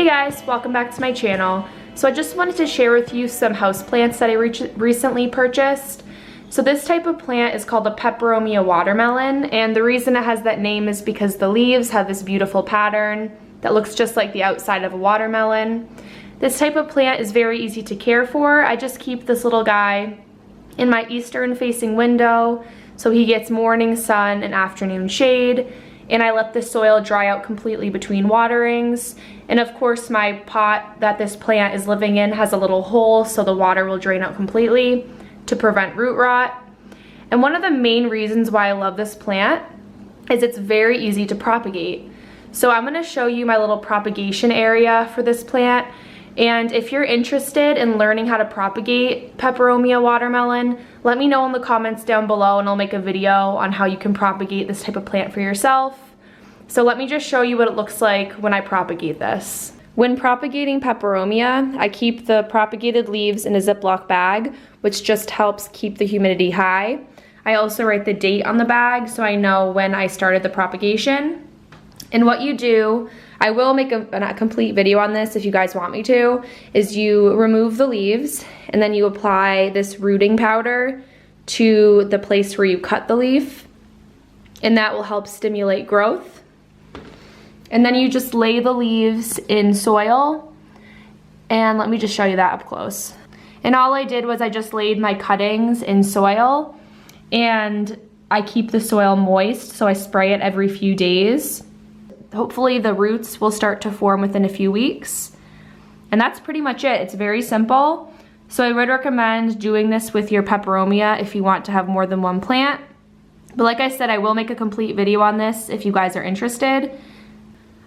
Hey guys, welcome back to my channel. So I just wanted to share with you some houseplants that I recently purchased. So this type of plant is called a Peperomia watermelon, and the reason it has that name is because the leaves have this beautiful pattern that looks just like the outside of a watermelon. This type of plant is very easy to care for. I just keep this little guy in my eastern facing window so he gets morning sun and afternoon shade, and I let the soil dry out completely between waterings. And of course my pot that this plant is living in has a little hole so the water will drain out completely to prevent root rot. And one of the main reasons why I love this plant is it's very easy to propagate. So I'm gonna show you my little propagation area for this plant. And if you're interested in learning how to propagate Peperomia watermelon, let me know in the comments down below and I'll make a video on how you can propagate this type of plant for yourself. So let me just show you what it looks like when I propagate this. When propagating Peperomia, I keep the propagated leaves in a Ziploc bag, which just helps keep the humidity high. I also write the date on the bag so I know when I started the propagation. And what you do, I will make a complete video on this if you guys want me to, is you remove the leaves and then you apply this rooting powder to the place where you cut the leaf, and that will help stimulate growth. And then you just lay the leaves in soil, and let me just show you that up close. And all I did was I just laid my cuttings in soil, and I keep the soil moist, so I spray it every few days. Hopefully the roots will start to form within a few weeks. And that's pretty much it. It's very simple. So I would recommend doing this with your Peperomia if you want to have more than one plant. But like I said, I will make a complete video on this if you guys are interested.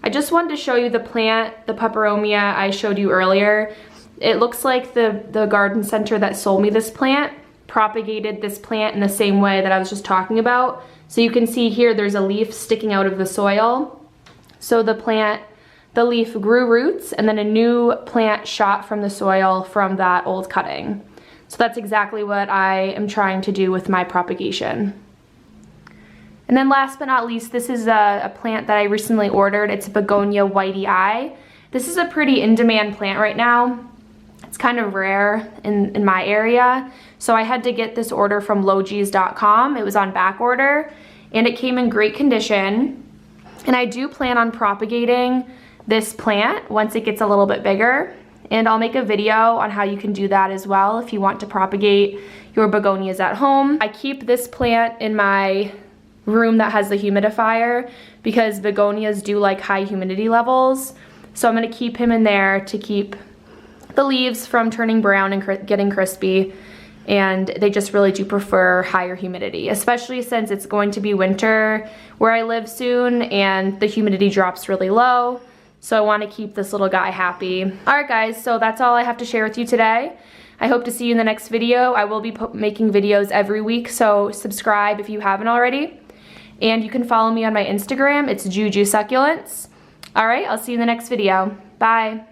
I just wanted to show you the plant, the Peperomia I showed you earlier. It looks like the garden center that sold me this plant propagated this plant in the same way that I was just talking about. So you can see here there's a leaf sticking out of the soil. So the leaf grew roots, and then a new plant shot from the soil from that old cutting. So that's exactly what I am trying to do with my propagation. And then last but not least, this is a plant that I recently ordered. It's a begonia wightii. This is a pretty in-demand plant right now. It's kind of rare in my area. So I had to get this order from lowgees.com. It was on back order, and it came in great condition. And I do plan on propagating this plant once it gets a little bit bigger. And I'll make a video on how you can do that as well if you want to propagate your begonias at home. I keep this plant in my room that has the humidifier because begonias do like high humidity levels. So I'm gonna keep him in there to keep the leaves from turning brown and getting crispy. And they just really do prefer higher humidity, especially since it's going to be winter where I live soon and the humidity drops really low. So I want to keep this little guy happy. Alright guys, so that's all I have to share with you today. I hope to see you in the next video. I will be making videos every week, so subscribe if you haven't already. And you can follow me on my Instagram. It's Juju Succulents. Alright, I'll see you in the next video. Bye.